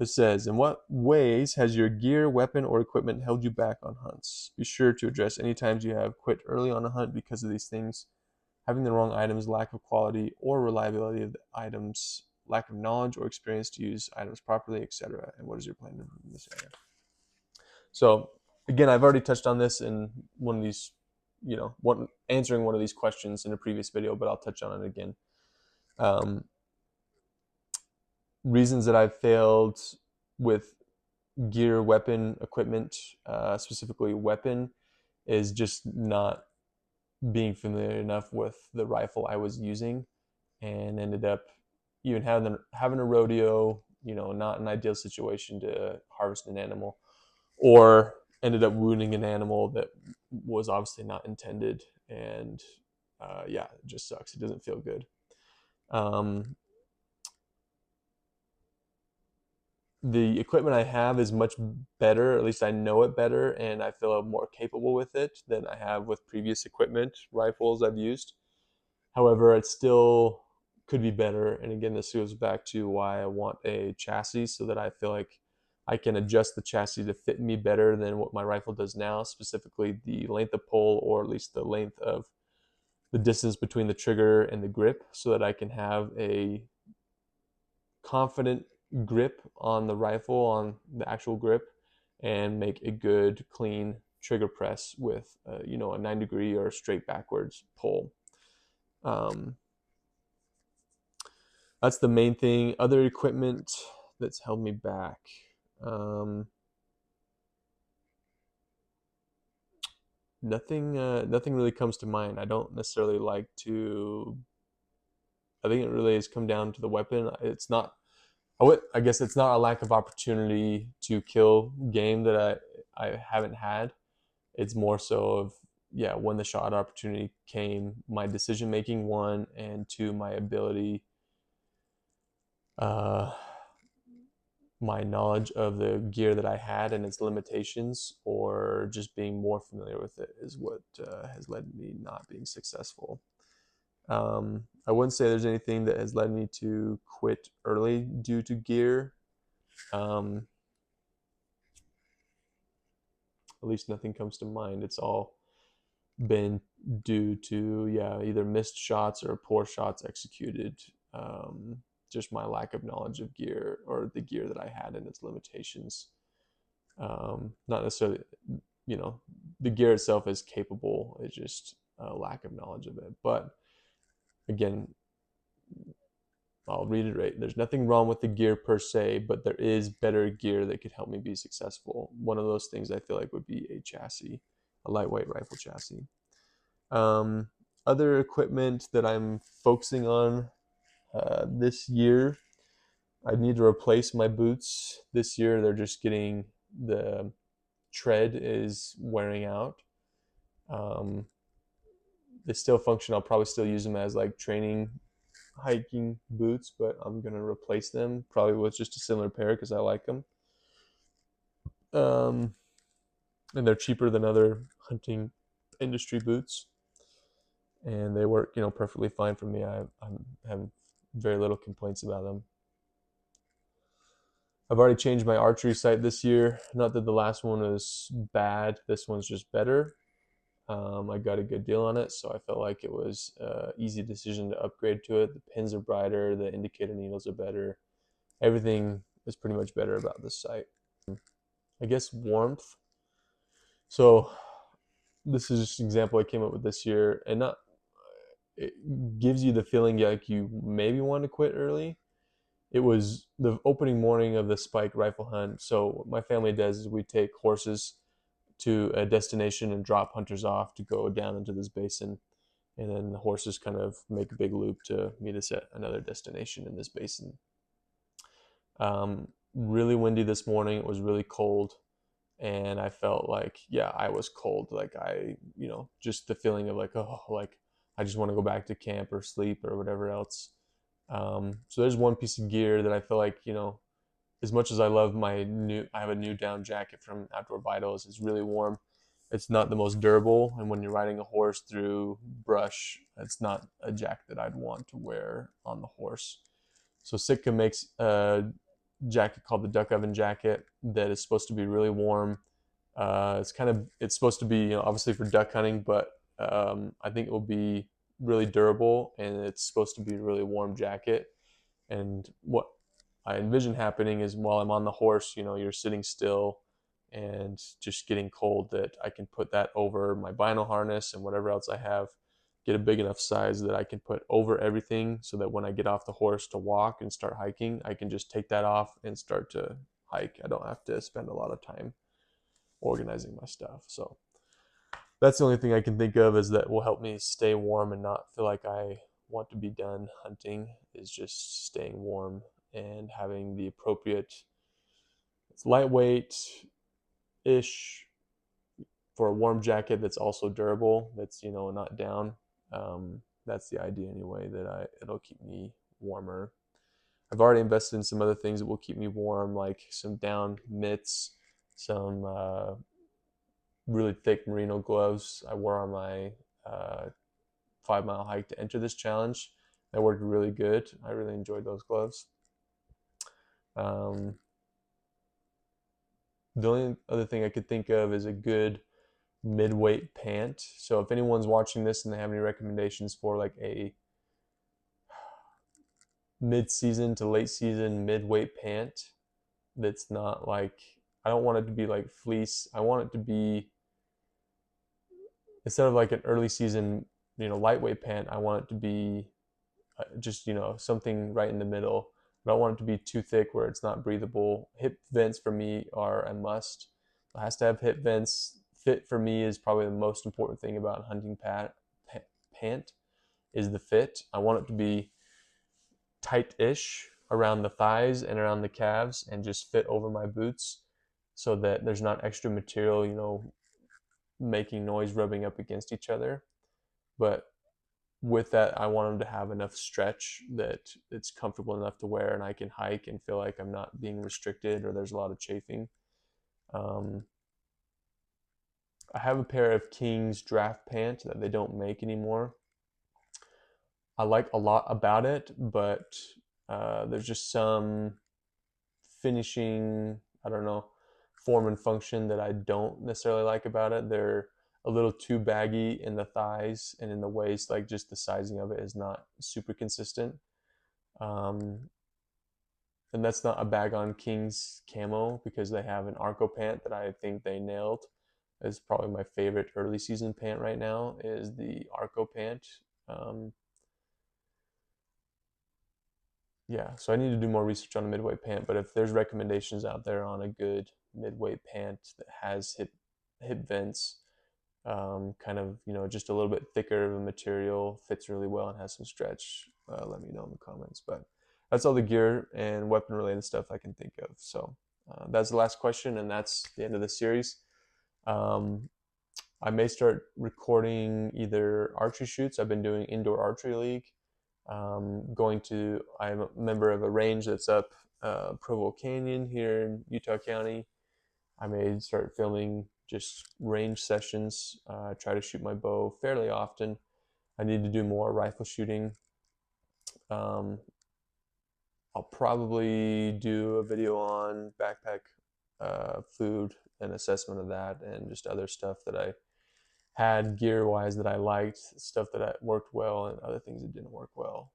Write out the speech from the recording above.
It says, in what ways has your gear, weapon, or equipment held you back on hunts? Be sure to address any times you have quit early on a hunt because of these things: having the wrong items, lack of quality or reliability of the items, lack of knowledge or experience to use items properly, etc. And what is your plan in this area? So again, I've already touched on this in one of these, answering one of these questions in a previous video, but I'll touch on it again. Reasons that I've failed with gear, weapon, equipment, specifically weapon, is just not being familiar enough with the rifle I was using, and ended up even having a rodeo, not an ideal situation to harvest an animal, or ended up wounding an animal that was obviously not intended, and yeah, it just sucks. It doesn't feel good. The equipment I have is much better, at least I know it better, and I feel more capable with it than I have with previous equipment, rifles I've used. However, it still could be better. And again, this goes back to why I want a chassis, so that I feel like I can adjust the chassis to fit me better than what my rifle does now, specifically the length of pull, or at least the length of the distance between the trigger and the grip, so that I can have a confident grip on the rifle, on the actual grip, and make a good, clean trigger press with, a 9-degree or straight backwards pull. That's the main thing. Other equipment that's held me back. Nothing really comes to mind. I don't necessarily like to. I think it really has come down to the weapon. It's not. I guess it's not a lack of opportunity to kill game that I haven't had. It's more so of, yeah, when the shot opportunity came, my decision making, one, and two, my ability, my knowledge of the gear that I had and its limitations, or just being more familiar with it, is what has led me not being successful. I wouldn't say there's anything that has led me to quit early due to gear. At least nothing comes to mind. It's all been due to, yeah, either missed shots or poor shots executed. Just my lack of knowledge of gear, or the gear that I had and its limitations. Not necessarily, the gear itself is capable. It's just a lack of knowledge of it. But again, I'll reiterate, there's nothing wrong with the gear per se, but there is better gear that could help me be successful. One of those things I feel like would be a chassis, a lightweight rifle chassis. Other equipment that I'm focusing on this year, I need to replace my boots this year. They're just getting, the tread is wearing out. They still function. I'll probably still use them as like training hiking boots, but I'm gonna replace them probably with just a similar pair because I like them. And they're cheaper than other hunting industry boots, and they work, perfectly fine for me. I have very little complaints about them. I've already changed my archery sight this year. Not that the last one was bad. This one's just better. I got a good deal on it, so I felt like it was an easy decision to upgrade to it. The pins are brighter, the indicator needles are better. Everything is pretty much better about this sight. I guess warmth. So this is just an example I came up with this year, and not, it gives you the feeling like you maybe want to quit early. It was the opening morning of the spike rifle hunt. So what my family does is we take horses to a destination and drop hunters off to go down into this basin, and then the horses kind of make a big loop to meet us at another destination in this basin. Really windy this morning. It was really cold, and I felt like, yeah, I was cold. Like just the feeling of like, oh, like I just want to go back to camp or sleep or whatever else. So there's one piece of gear that I feel like, as much as I love I have a new down jacket from Outdoor Vitals. It's really warm. It's not the most durable, and when you're riding a horse through brush, it's not a jacket that I'd want to wear on the horse. So Sitka makes a jacket called the duck oven jacket that is supposed to be really warm. It's supposed to be, obviously for duck hunting, but I think it will be really durable, and it's supposed to be a really warm jacket. And what I envision happening is while I'm on the horse, you're sitting still and just getting cold, that I can put that over my vinyl harness and whatever else I have, get a big enough size that I can put over everything so that when I get off the horse to walk and start hiking, I can just take that off and start to hike. I don't have to spend a lot of time organizing my stuff. So that's the only thing I can think of is that will help me stay warm and not feel like I want to be done hunting, is just staying warm and having the appropriate, it's lightweight ish for a warm jacket that's also durable, that's not down. That's the idea anyway, that it'll keep me warmer. I've already invested in some other things that will keep me warm, like some down mitts, some really thick merino gloves I wore on my 5 mile hike to enter this challenge. That worked really good. I really enjoyed those gloves. Um, the only other thing I could think of is a good mid-weight pant. So if anyone's watching this and they have any recommendations for like a mid-season to late season mid-weight pant that's not like, I don't want it to be like fleece. I want it to be, instead of like an early season, lightweight pant, I want it to be just, something right in the middle. I don't want it to be too thick where it's not breathable. Hip vents for me are a must. It has to have hip vents. Fit for me is probably the most important thing about hunting pant is the fit. I want it to be tight-ish around the thighs and around the calves and just fit over my boots so that there's not extra material, making noise rubbing up against each other. But with that, I want them to have enough stretch that it's comfortable enough to wear and I can hike and feel like I'm not being restricted or there's a lot of chafing. Um, I have a pair of King's draft pants that they don't make anymore. I like a lot about it, but there's just some finishing, I don't know, form and function that I don't necessarily like about it. They're a little too baggy in the thighs and in the waist, like just the sizing of it is not super consistent. Um, and that's not a bag on King's camo because they have an Arco pant that I think they nailed. Is probably my favorite early season pant right now is the Arco pant. Um, yeah, so I need to do more research on a midweight pant, but if there's recommendations out there on a good midweight pant that has hip vents, kind of, just a little bit thicker of a material, fits really well and has some stretch, let me know in the comments. But that's all the gear and weapon related stuff I can think of. So that's the last question, and that's the end of the series. um, I may start recording either archery shoots. I've been doing indoor archery league. I'm a member of a range that's up Provo Canyon here in Utah County. I may start filming just range sessions. I try to shoot my bow fairly often. I need to do more rifle shooting. Um, I'll probably do a video on backpack food and assessment of that, and just other stuff that I had gear wise that I liked, stuff that worked well, and other things that didn't work well.